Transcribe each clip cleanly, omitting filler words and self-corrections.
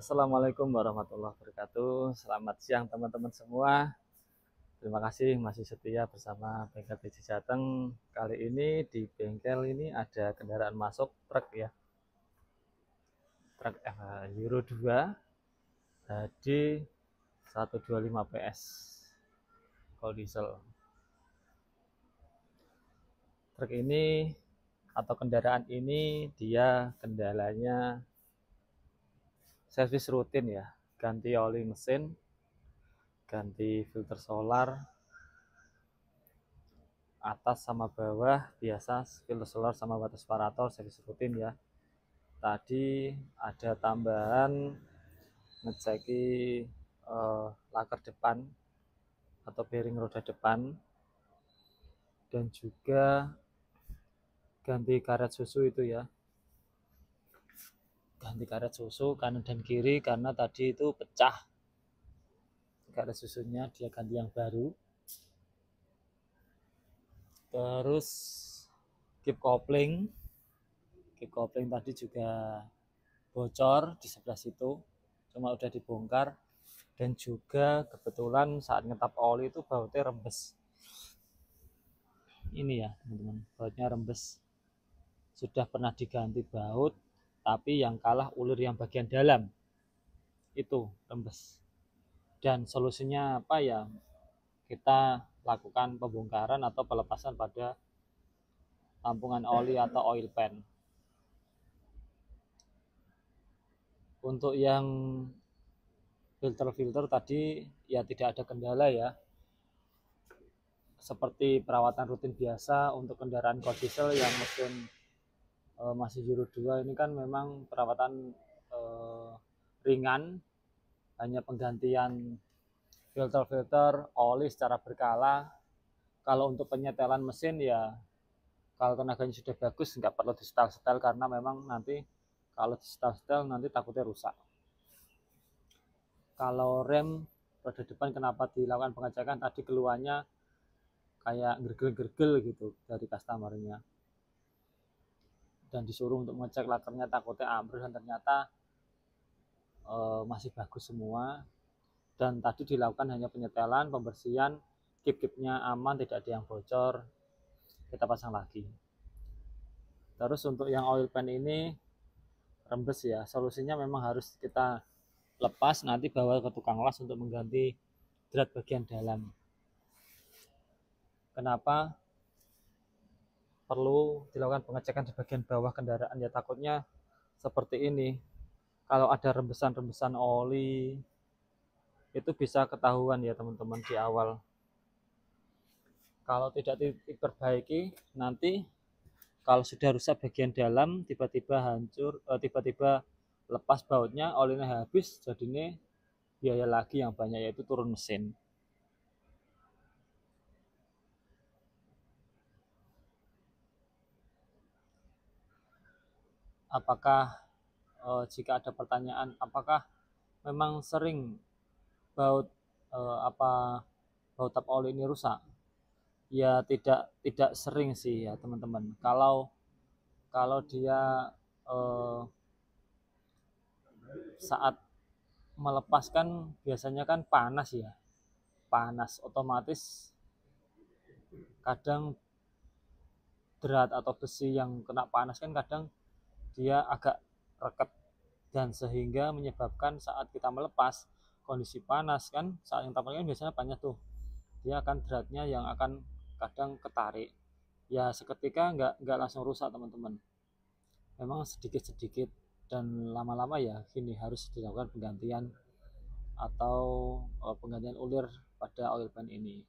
Assalamualaikum warahmatullahi wabarakatuh. Selamat siang teman-teman semua. Terima kasih masih setia bersama Bengkel TJ Jateng. Kali ini di bengkel ini ada kendaraan masuk truk ya. Truk Euro 2 HD 125 PS kalau diesel. Truk ini atau kendaraan ini dia kendalanya servis rutin ya, ganti oli mesin, ganti filter solar atas sama bawah, biasa filter solar sama water separator servis rutin ya. Tadi ada tambahan ngeceki laker depan atau bearing roda depan, dan juga ganti karet susu itu ya, ganti karet susu kanan dan kiri karena tadi itu pecah karet susunya, dia ganti yang baru. Terus keep coupling tadi juga bocor di sebelah situ, cuma udah dibongkar. Dan juga kebetulan saat ngetap oli itu bautnya rembes. Ini ya teman-teman, bautnya rembes. Sudah pernah diganti baut, tapi yang kalah ulir yang bagian dalam itu rembes. Dan solusinya apa ya? Kita lakukan pembongkaran atau pelepasan pada tampungan oli atau oil pan. Untuk yang filter tadi ya tidak ada kendala ya, seperti perawatan rutin biasa. Untuk kendaraan diesel yang mesin masih Euro 2 ini kan memang perawatan ringan, hanya penggantian filter oli secara berkala. Kalau untuk penyetelan mesin ya, kalau tenaganya sudah bagus nggak perlu di setel karena memang nanti kalau di setel nanti takutnya rusak. Kalau rem roda depan kenapa dilakukan pengecekan, tadi keluarnya kayak gergel-gergel gitu dari customernya, dan disuruh untuk mengecek lakernya takutnya ambruk, dan ternyata masih bagus semua. Dan tadi dilakukan hanya penyetelan, pembersihan, kip-kipnya aman, tidak ada yang bocor, kita pasang lagi. Terus untuk yang oil pan ini rembes ya, solusinya memang harus kita lepas, nanti bawa ke tukang las untuk mengganti drat bagian dalam. Kenapa perlu dilakukan pengecekan di bagian bawah kendaraan ya, takutnya seperti ini, kalau ada rembesan-rembesan oli itu bisa ketahuan ya teman-teman di awal. Kalau tidak diperbaiki, nanti kalau sudah rusak bagian dalam, tiba-tiba hancur, tiba-tiba lepas bautnya, olinya habis, jadinya biaya lagi yang banyak, yaitu turun mesin. Apakah jika ada pertanyaan, apakah memang sering baut baut tap oli ini rusak? Ya tidak sering sih ya teman-teman. Kalau dia saat melepaskan biasanya kan panas ya, panas otomatis kadang drat atau besi yang kena panas kan kadang dia agak reket, dan sehingga menyebabkan saat kita melepas kondisi panas kan, saat yang tampaknya biasanya panas tuh, dia akan dratnya yang akan kadang ketarik ya, seketika nggak langsung rusak teman-teman, memang sedikit-sedikit, dan lama-lama ya gini harus dilakukan penggantian atau penggantian ulir pada oil pan ini.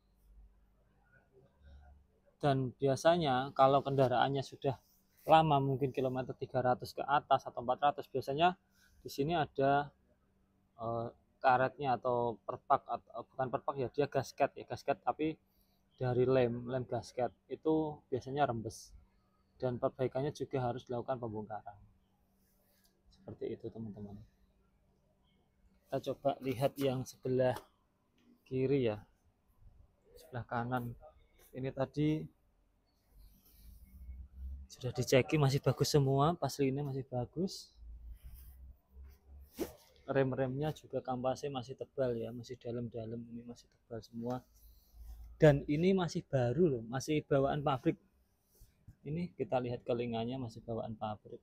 Dan biasanya kalau kendaraannya sudah lama, mungkin kilometer 300 ke atas atau 400, biasanya di sini ada karetnya atau perpak, atau bukan perpak ya, dia gasket ya, gasket tapi dari lem gasket itu biasanya rembes, dan perbaikannya juga harus dilakukan pembongkaran. Seperti itu teman-teman. Kita coba lihat yang sebelah kiri ya, sebelah kanan ini tadi sudah diceki masih bagus semua, paslinnya masih bagus. rem-remnya juga kampasnya masih tebal ya, masih dalam-dalam, ini masih tebal semua, dan ini masih baru loh, masih bawaan pabrik. Ini kita lihat kelinganya masih bawaan pabrik,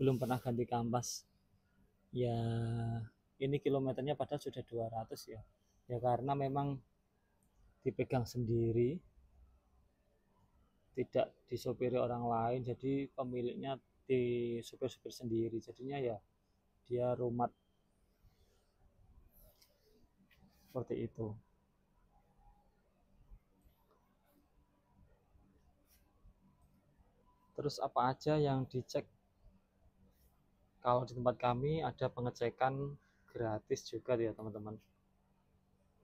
belum pernah ganti kampas ya. Ini kilometernya padahal sudah 200 ya, ya karena memang dipegang sendiri, tidak disopiri orang lain, jadi pemiliknya di supir-supir sendiri, jadinya ya dia rumat seperti itu. Terus apa aja yang dicek? Kalau di tempat kami ada pengecekan gratis juga ya teman-teman,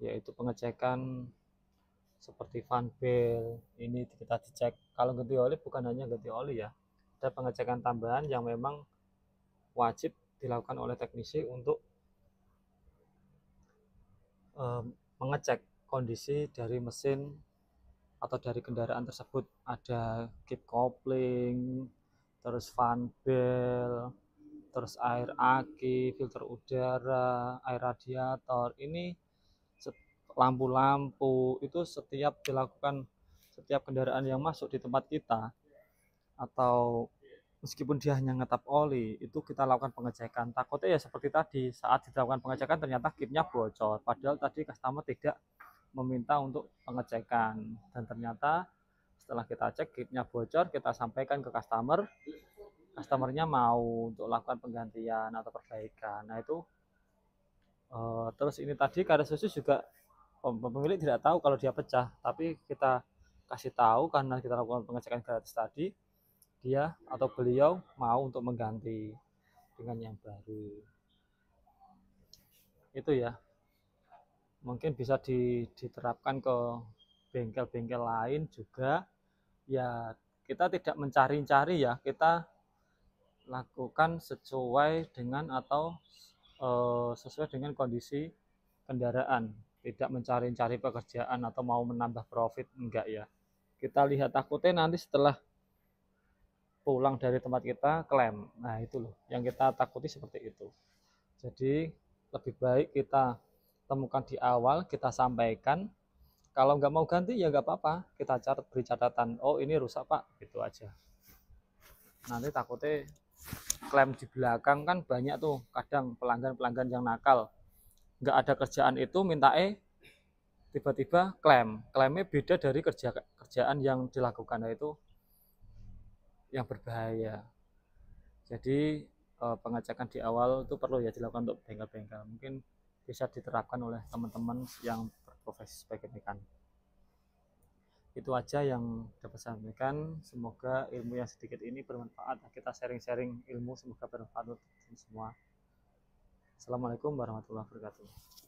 yaitu pengecekan seperti fan belt. Ini kita dicek, kalau ganti oli bukan hanya ganti oli ya, ada pengecekan tambahan yang memang wajib dilakukan oleh teknisi untuk mengecek kondisi dari mesin atau dari kendaraan tersebut. Ada keep kopling, terus fan belt, terus air aki, filter udara, air radiator, ini lampu-lampu itu setiap dilakukan, setiap kendaraan yang masuk di tempat kita, atau meskipun dia hanya ngetap oli, itu kita lakukan pengecekan. Takutnya ya seperti tadi, saat dilakukan pengecekan ternyata kipnya bocor, padahal tadi customer tidak meminta untuk pengecekan, dan ternyata setelah kita cek kipnya bocor, kita sampaikan ke customer, customernya mau untuk lakukan penggantian atau perbaikan. Nah itu terus ini tadi karet susu juga pemilik tidak tahu kalau dia pecah, tapi kita kasih tahu karena kita lakukan pengecekan gratis tadi, dia atau beliau mau untuk mengganti dengan yang baru. Itu ya, mungkin bisa diterapkan ke bengkel-bengkel lain juga ya. Kita tidak mencari-cari ya, kita lakukan sesuai dengan atau sesuai dengan kondisi kendaraan, tidak mencari-cari pekerjaan atau mau menambah profit, enggak ya. Kita lihat takutnya nanti setelah pulang dari tempat kita klaim, nah itu loh yang kita takuti seperti itu. Jadi lebih baik kita temukan di awal, kita sampaikan, kalau nggak mau ganti ya nggak apa-apa, kita beri catatan, oh ini rusak pak, gitu aja. Nanti takutnya klaim di belakang kan banyak tuh, kadang pelanggan-pelanggan yang nakal, nggak ada kerjaan itu minta tiba-tiba klaimnya beda dari kerjaan yang dilakukan, nah itu yang berbahaya. Jadi pengecekan di awal itu perlu ya dilakukan untuk bengkel-bengkel, mungkin bisa diterapkan oleh teman-teman yang berprofesi sebagai mekanik. Itu aja yang dapat saya sampaikan, semoga ilmu yang sedikit ini bermanfaat, kita sharing-sharing ilmu, semoga bermanfaat untuk semua. Assalamualaikum warahmatullahi wabarakatuh.